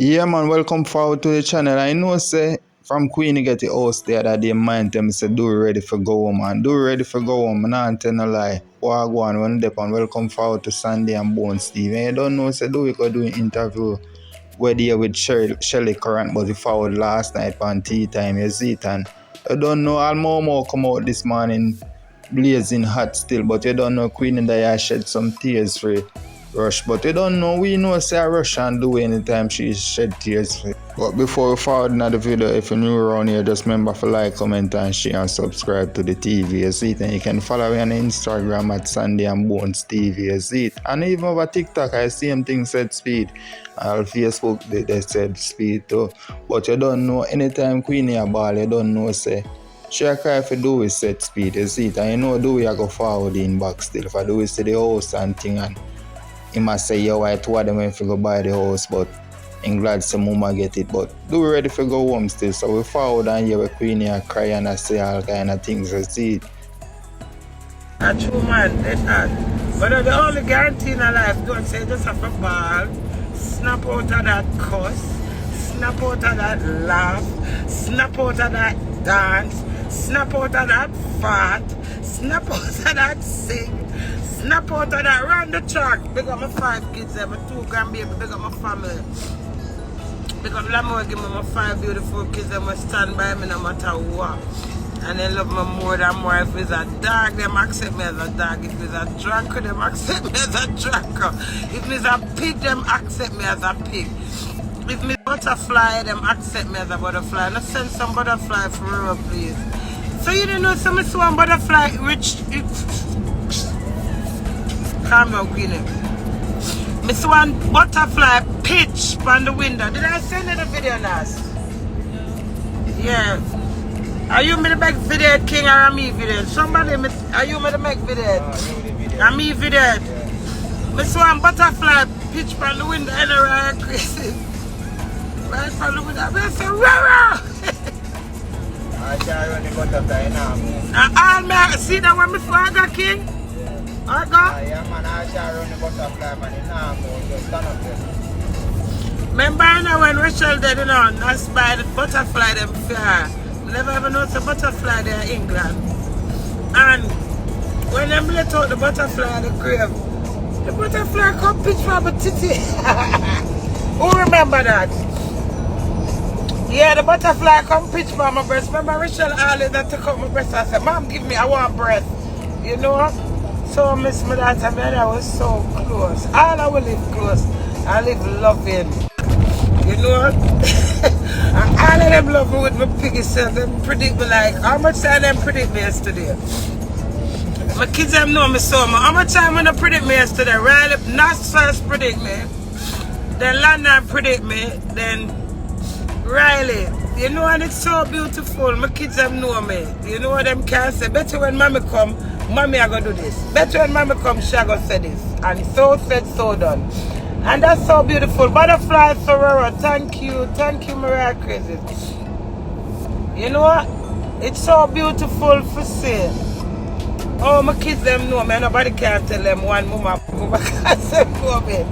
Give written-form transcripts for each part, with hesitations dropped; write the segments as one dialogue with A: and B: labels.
A: Yeah, man, welcome forward to the channel. I know, say, from Queenie get the host there that they mind them, say, do ready for go home, man. Do ready for go home, man. I tell no lie. Wagwan, when they on, welcome forward to Sandy and Bone Steve. And you don't know, say, do we go do an interview where they with Shelly Current, but he forward last night on tea time, you see it, and you don't know, all more come out this morning blazing hot still, but you don't know Queenie that I shed some tears for it. Rush, but you don't know, we know say Rush and do anytime she shed tears for it. But before we forward another video, if you're new around here, just remember to like, comment and share and subscribe to the TV, you see it, and you can follow me on Instagram at Sandy and Bones TV, you see it, and even over TikTok I see same thing said speed, and Facebook they said speed too, but you don't know, anytime Queenie a ball, you don't know say she a cry for Dewey set speed, you see it, and you know Dewey a go forward in back still, for Dewey see the house and thing, and he must say, yo, I told them when to go buy the house, but I'm glad some mama get it. But do we ready for go home still? So we forward and here with Queenie and cry and I say all kind of things. You see it.
B: A true man, that's not. But the only guarantee in life, don't say just have a ball, snap out of that cuss, snap out of that laugh, snap out of that dance, snap out of that fart, snap out of that sing. Snap out of that, run the track. Big up my 5 kids, my 2 grandbaby, big up my family. Big up Lamar, give me my 5 beautiful kids, they must stand by me no matter what. And they love me more than more. If it's a dog, them accept me as a dog. If it's a drunker, them accept me as a drunker. If it's a pig, them accept me as a pig. If me butterfly, them accept me as a butterfly. Now send some butterfly for real, please. So you didn't know some one butterfly rich. Calm down, Queenie. Miss one butterfly pitch on the window. Did I send you the video, Nas? Yeah. Are you me the make video king or am me video? Somebody, are you me the make video? Am me video? Yeah. Miss one butterfly pitch on the window and around crazy. Right from the window. I say, rah!
C: I shall run the butterfly now.
B: All me see that one before I got king? I got?
C: Yeah, man, I shall run the butterfly, man. Now, just stand up there.
B: Remember when Rachel did it on, that's by the butterfly them fair. Never ever noticed a butterfly there in England. And when them let out the butterfly in the grave, the butterfly come pitch from a titty. Who remember that? Yeah, the butterfly come pitch from my breast. Remember Rachel always that took out my breast and said, Mom, give me, I want breath. You know? So miss my daughter, man, I was so close. All I will live close. I live loving. You know? And all of them love me with my piggy self. Them predict me like, how much time them predict me yesterday? My kids them know me so much. How much time when they predict me yesterday? Riley, Nas first predict me. Then London predict me. Then Riley. You know, and it's so beautiful. My kids them know me. You know what them can say? Better when mommy come, mommy I go do this. Better when mommy come, she I go say this. And so said, so done. And that's so beautiful. Butterfly Sororo, thank you, Mariah Crazy. You know what? It's so beautiful for sale. Oh, my kids them know me. Nobody can tell them one mama because they know me.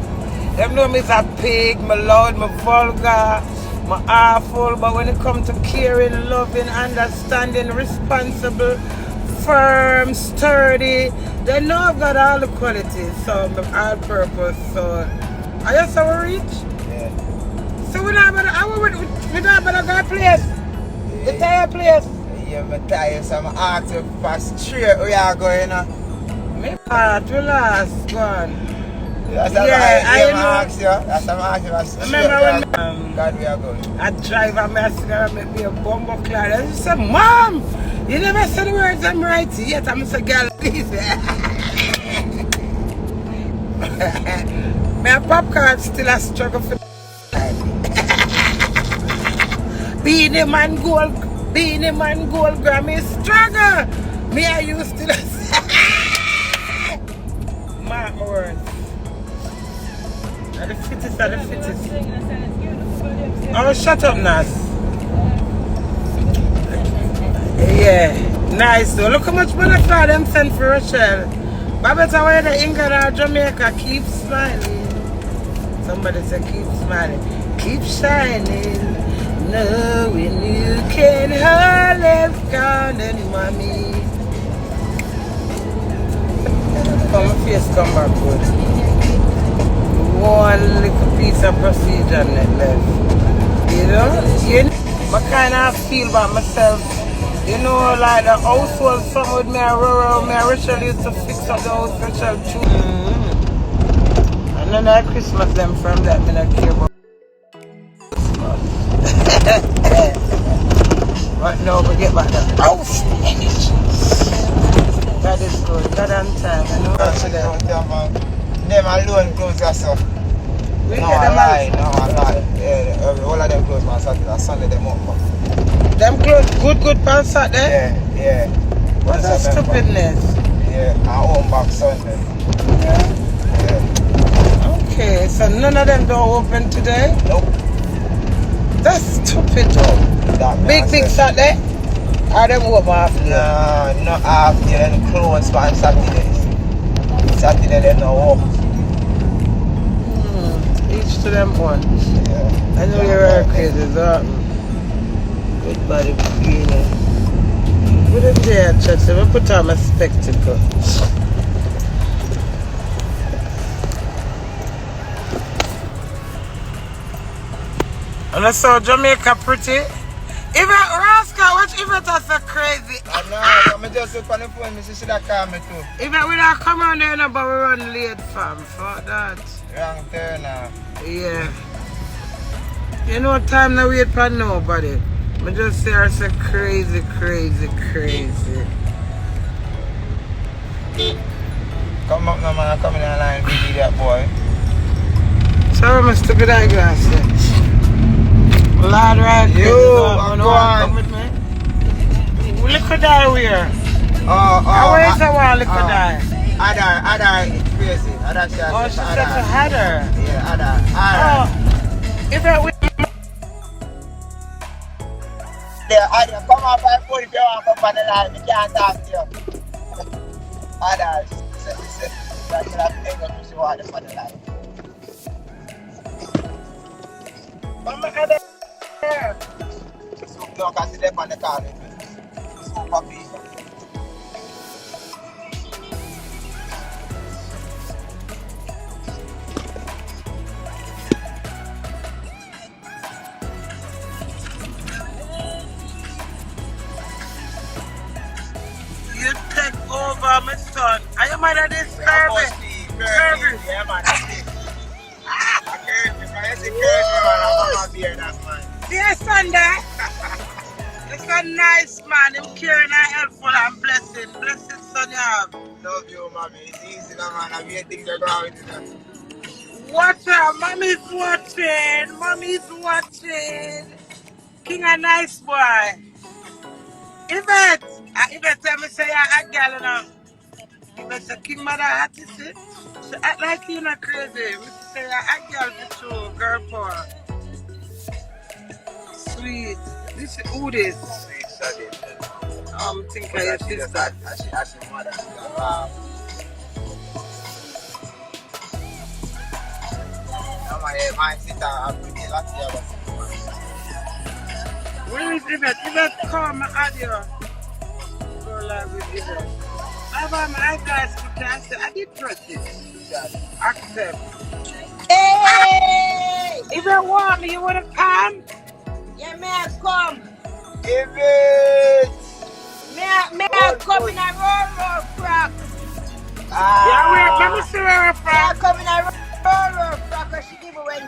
B: Them know me as a pig, me loud, me vulgar, me awful. But when it comes to caring, loving, understanding, responsible, firm, sturdy, they know I've got all the qualities. So I'm all purpose. So are you so rich?
C: Yeah.
B: So we're not going to go place? The tire place?
C: Yeah, I'm tired, so I'm asking you for straight where you are going.
B: Me part, relax, go on.
C: That's
B: Yeah, I know.
C: ask you. That's what I'm asking for straight.
B: Remember when
C: God, we are going.
B: a driver and make me a bumbo cloud. I just said, Mom, you never said the words I'm right yet. I'm just a girl, please. My popcorn still a struggle for Beanie man gold Grammy struggle. Me I used to mark my words. Are the fittest. Oh, shut up, Nas. Yeah, nice though. Look how much butterfly them sent for Rachel. But better whether England or Jamaica, keep smiling. Somebody said keep smiling. keep shining, knowing you can hold it down and mommy. Come my face come back good. One little piece of procedure left. You know? I kind of feel about myself. You know, like the house was some with me and rural, me and Rachel used to fix up the house, Rachel too. And then at Christmas them from that, me not care about but now we get back the house energy. That is good, that on time, you know what to them.
C: Them alone close yourself.
B: We
C: No,
B: get
C: I
B: them
C: lie, no, I lie. Yeah, all of them close on Saturday, Sunday them open.
B: them close good pan Saturday?
C: Yeah.
B: What's that stupidness?
C: Yeah, I own back Sunday. Yeah.
B: Okay, so none of them don't open today?
C: Nope.
B: That's stupid though. Big Saturday? Are them open half day?
C: No, not half day, then close on Saturdays. Saturday they no open.
B: Each to them one.
C: Yeah.
B: I know you're crazy, so good body, Queenie. Good day at church, so I put on my spectacle. And I saw Jamaica pretty. Even Rascal, watch even that's so crazy.
C: I know, I just look on the phone, she should have called me too.
B: Even we don't come around there now, but we run late, fam. Fuck that.
C: Wrong turn now.
B: Yeah. You know time to wait for nobody. I just say her so crazy.
C: Come up now, man, come in the line, baby, that boy.
B: Sorry, Mr. Good Eyeglasses. Lord, right?
C: Yo, I'm
B: come with me. LiQWYD where? Where is the one LiQWYD?
C: Ada, it's crazy. Ada, she
B: said to Heather.
C: Yeah, Ada.
B: If I win.
C: Yeah, Ada, come up and pull if you want to come on the line. We can't talk to you. Ada, she said that she have to take up if she want to come on the line.
B: Mama, Ada.
C: So, you can sit there on the car. Super people.
B: You take over, my son. Are you mad at this service?
C: Yeah, man, that's it.
B: Dear Sunday, it's a nice man. Him caring and helpful and blessing. Blessed son you have.
C: Love you, mommy. It's easy, man. I'm here things are going with it.
B: Watch out. Mommy's watching. King a nice boy. Yvette. Yvette, tell me say you're a girl now. Yvette say King mother artist. She act like you're not crazy. Me say you're a girl for sure. Girl power. Sweet. This is who this? Think of your sister. Where is Yvette? Yvette, come and add you. Go live with Yvette. I have my eyeglass for cancer. I did press it. Accept.
D: Hey!
B: Yvette, want me? You want to come?
D: Yeah, may I come?
C: Yvette!
D: May I come in a roll frock?
B: Yeah, wait, let me see where we're
D: May I
B: from.
D: come in a roll frock as she give me when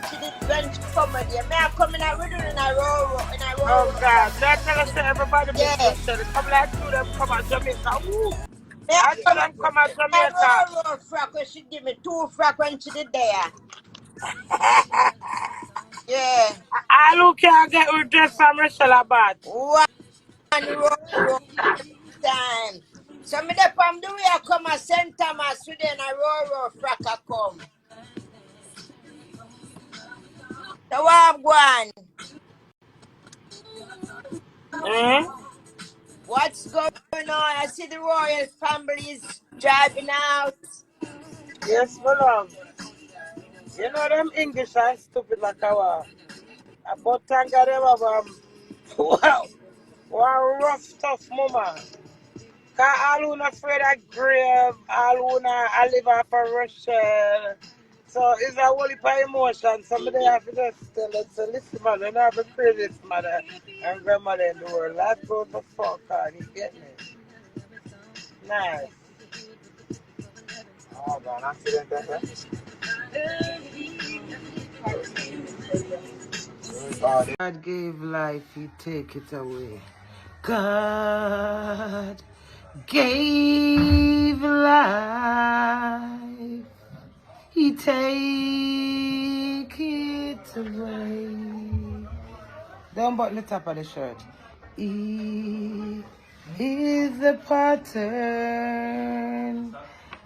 D: she come with you? May I come in a riddle in a roll
B: Oh, God. That's tell us to everybody.
D: Yeah.
B: Come like to them, come on, Jamaica. Woo!
D: May I
B: I tell them, come on,
D: in a
B: Jamaica.
D: roll frock as she give me 2 frock when she did there? Yeah.
B: I look here and get with dress from Rachel Abad.
D: One roll time. So me there from the way I come a St. Thomas with a roll frock I come. So what I'm going? What's going on? I see the royal families driving out.
B: Yes, my love. You know them English are stupid like our. But thank God them have wow. What a rough, tough moment. Cause all who not afraid of grave, all who not I live off of Rochelle. So it's a whole heap of emotion. Somebody have to just tell us, so listen man, you don't have to pray this mother and grandmother in the world. Let's go the fuck on, you get me? Nice.
C: Oh, man, accident there. Oh,
B: God gave life, he take it away. God gave life, he take it away. Don't button the top of the shirt. He is the pattern,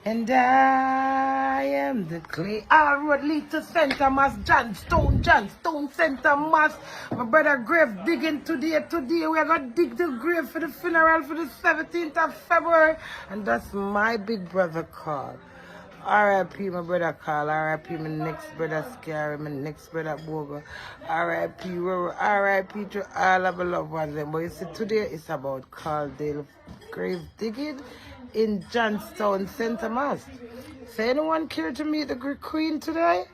B: and I am the clay. I road lead to Center Mass, Johnstone, Center Mass. My brother grave digging today. Today we are going to dig the grave for the funeral for the 17th of February. And that's my big brother called. R.I.P. my brother Carl, R.I.P. my next brother Scary, my next brother Bogo, R.I.P. R.I.P. to all of my loved ones. But you see, today it's about Caldale grave digging in Johnstown, St. Thomas. So anyone care to meet the Greek Queen today?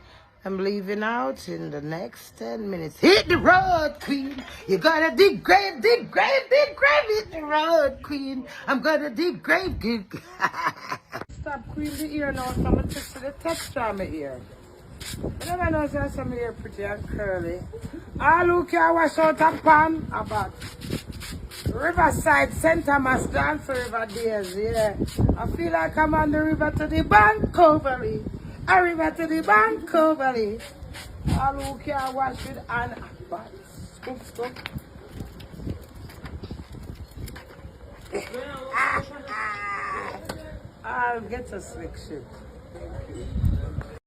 B: I'm leaving out in the next 10 minutes. Hit the road, Queen. You gotta dig grave, dig grave, dig grave. Hit the road, Queen. I'm gonna dig grave, dig. Stop Queen the ear now, so I'm gonna check for the texture on my ear. I never know if some ear pretty and curly. All who can wash out a pan about Riverside, St. Thomas, dance for river days, yeah. I feel like I'm on the river to the bank overly. A river to the bank overly. All who can wash it and but scoop, scoop. I'll get a slick shit. Thank you.